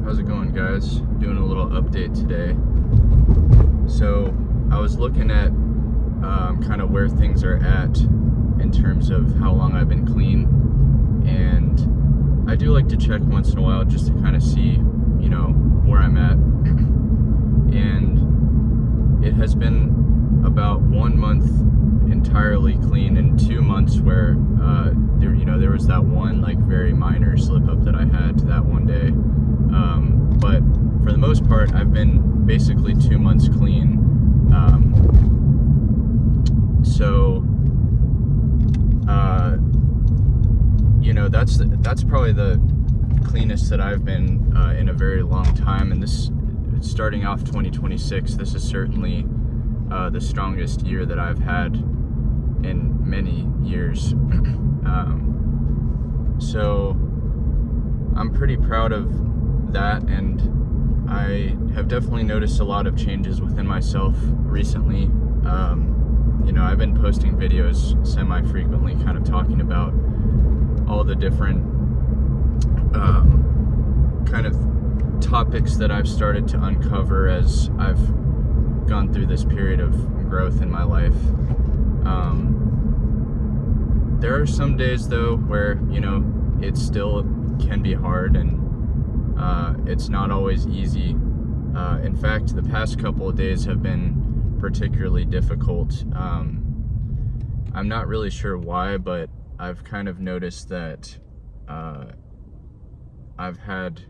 How's it going, guys? Doing a little update today. So I was looking at kind of where things are at in terms of how long I've been clean, and I do like to check once in a while just to kind of see, where I'm at. And it has been about 1 month entirely clean and 2 months where there was that one like very minor slip up that I had that one day. But for the most part, I've been basically 2 months clean. That's probably the cleanest that I've been in a very long time. And this, starting off 2026, this is certainly the strongest year that I've had in many years. So I'm pretty proud of that, and I have definitely noticed a lot of changes within myself recently. I've been posting videos semi-frequently, kind of talking about all the different kind of topics that I've started to uncover as I've gone through this period of growth in my life. There are some days though where it still can be hard, and it's not always easy. In fact, the past couple of days have been particularly difficult. I'm not really sure why, but I've kind of noticed that I've had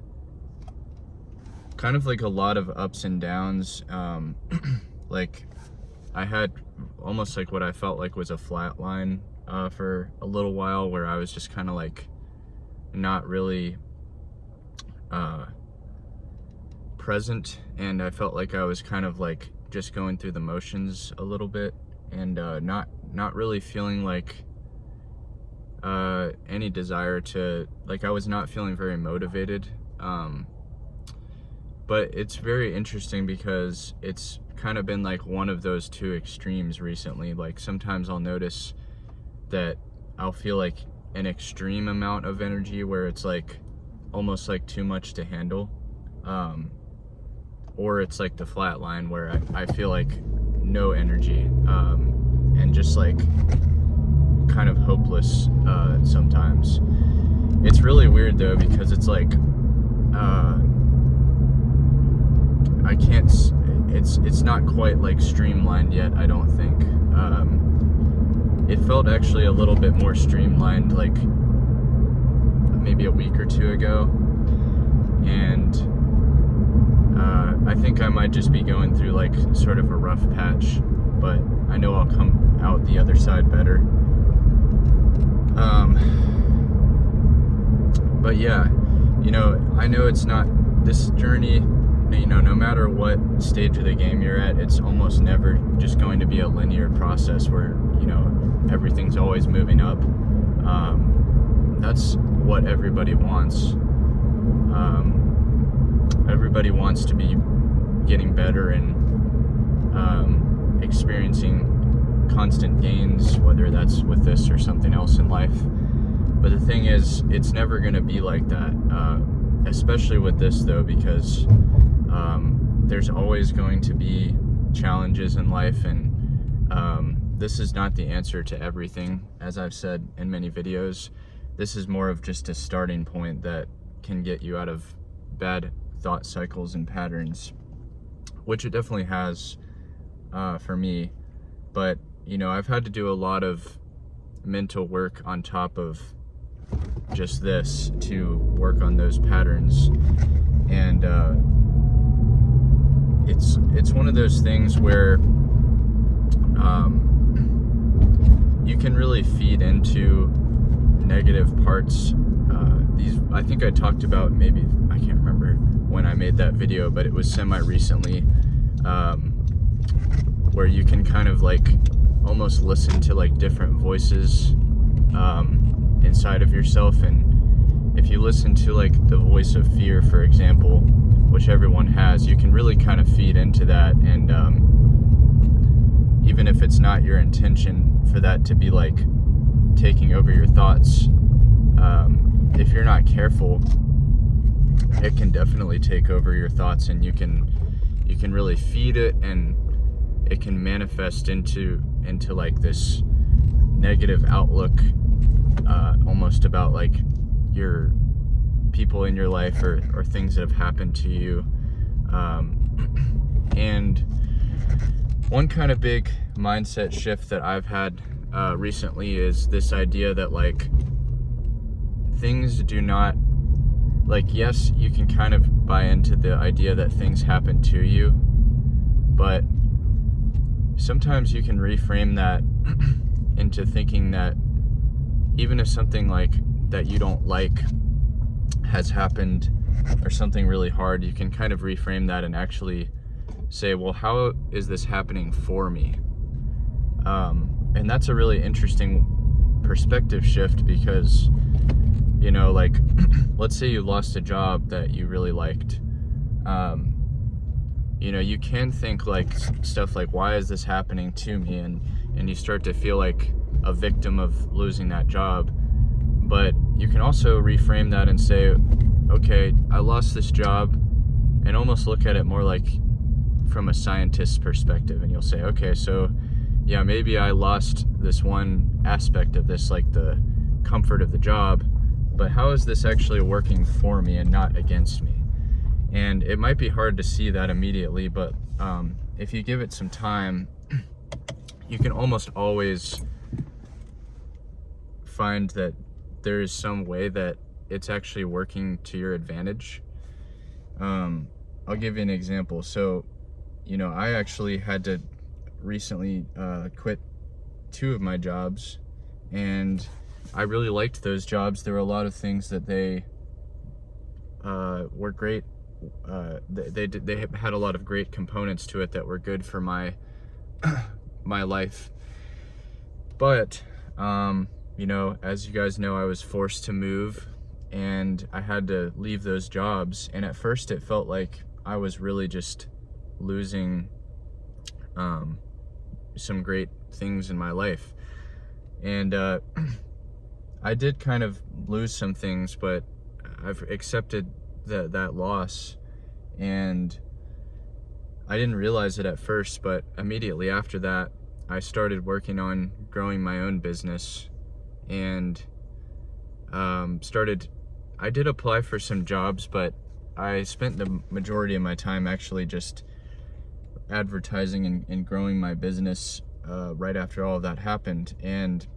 kind of like a lot of ups and downs. Like I had almost like what I felt like was a flat line for a little while, where I was just kind of like not really present, and I felt like I was kind of like just going through the motions a little bit, and not really feeling like any desire to, like, I was not feeling very motivated. But it's very interesting because it's kind of been like one of those two extremes recently. Like sometimes I'll notice that I'll feel like an extreme amount of energy where it's like almost like too much to handle, or it's like the flat line where I feel like no energy, and just like kind of hopeless sometimes. It's really weird though, because it's like I can't, it's not quite like streamlined yet, I don't think. It felt actually a little bit more streamlined like maybe a week or two ago, and I think I might just be going through like sort of a rough patch, but I know I'll come out the other side better. But yeah, I know it's not, this journey, no matter what stage of the game you're at, it's almost never just going to be a linear process where, everything's always moving up. That's what everybody wants. Everybody wants to be getting better and experiencing constant gains, whether that's with this or something else in life. But the thing is, it's never going to be like that, especially with this though, because there's always going to be challenges in life, and this is not the answer to everything. As I've said in many videos, this is more of just a starting point that can get you out of bad thought cycles and patterns, which it definitely has for me. But I've had to do a lot of mental work on top of just this to work on those patterns, and it's one of those things where you can really feed into negative parts. I think I talked about, maybe, I can't remember when I made that video, but it was semi-recently, where you can kind of like almost listen to like different voices inside of yourself. And if you listen to like the voice of fear, for example, which everyone has, you can really kind of feed into that, and even if it's not your intention for that to be like taking over your thoughts, if you're not careful, it can definitely take over your thoughts, and you can really feed it, and it can manifest into like this negative outlook, almost about like your people in your life or things that have happened to you. And one kind of big mindset shift that I've had recently is this idea that like things do not, like, yes, you can kind of buy into the idea that things happen to you, but sometimes you can reframe that into thinking that even if something like that you don't like has happened, or something really hard, you can kind of reframe that and actually say, well, how is this happening for me? And that's a really interesting perspective shift, because, you know, like, let's say you lost a job that you really liked. You know, you can think like stuff like, why is this happening to me? And you start to feel like a victim of losing that job. But you can also reframe that and say, okay, I lost this job, and almost look at it more like from a scientist's perspective. And you'll say, okay, so yeah, maybe I lost this one aspect of this, like the comfort of the job, but how is this actually working for me and not against me? And it might be hard to see that immediately, but if you give it some time, you can almost always find that there is some way that it's actually working to your advantage. I'll give you an example. So, you know, I actually had to recently quit 2 of my jobs, and I really liked those jobs. There were a lot of things that they were great. They had a lot of great components to it that were good for my life. But you know, as you guys know, I was forced to move, and I had to leave those jobs. And at first it felt like I was really just losing some great things in my life. And I did kind of lose some things, but I've accepted that loss. And I didn't realize it at first, but immediately after that, I started working on growing my own business, and I did apply for some jobs, but I spent the majority of my time actually just advertising and growing my business right after all of that happened. And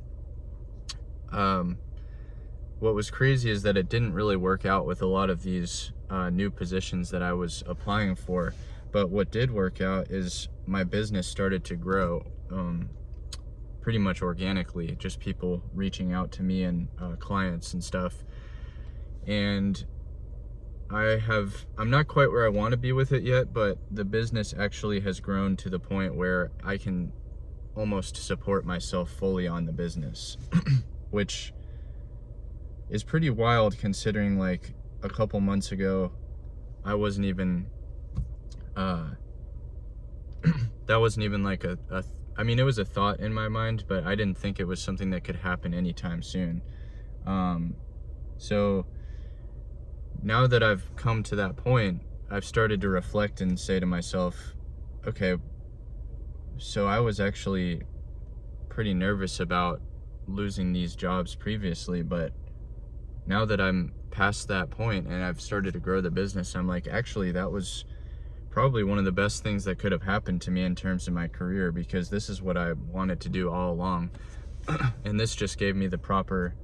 what was crazy is that it didn't really work out with a lot of these new positions that I was applying for. But what did work out is my business started to grow pretty much organically, just people reaching out to me and clients and stuff. And I'm not quite where I want to be with it yet, but the business actually has grown to the point where I can almost support myself fully on the business, which is pretty wild considering like a couple months ago, I wasn't even, that wasn't even like I mean, it was a thought in my mind, but I didn't think it was something that could happen anytime soon. So now that I've come to that point, I've started to reflect and say to myself, okay, so I was actually pretty nervous about losing these jobs previously, but now that I'm past that point and I've started to grow the business, I'm like, actually, that was probably one of the best things that could have happened to me in terms of my career, because this is what I wanted to do all along. And this just gave me the proper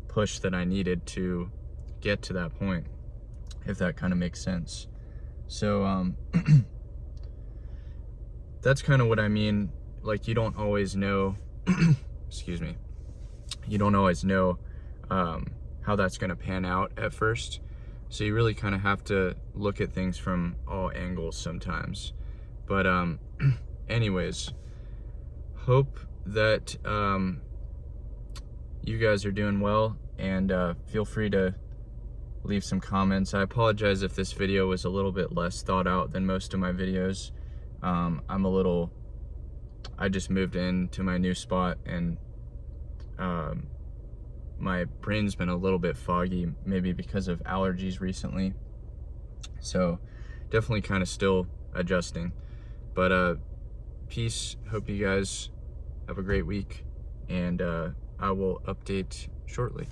push that I needed to get to that point, if that kind of makes sense. So that's kind of what I mean. Like, you don't always know excuse me, you don't always know how that's going to pan out at first. So you really kind of have to look at things from all angles sometimes. But anyways, hope that you guys are doing well, and feel free to leave some comments. I apologize if this video was a little bit less thought out than most of my videos. I just moved into my new spot, and my brain's been a little bit foggy, maybe because of allergies recently. So definitely kind of still adjusting. But peace. Hope you guys have a great week, and I will update shortly.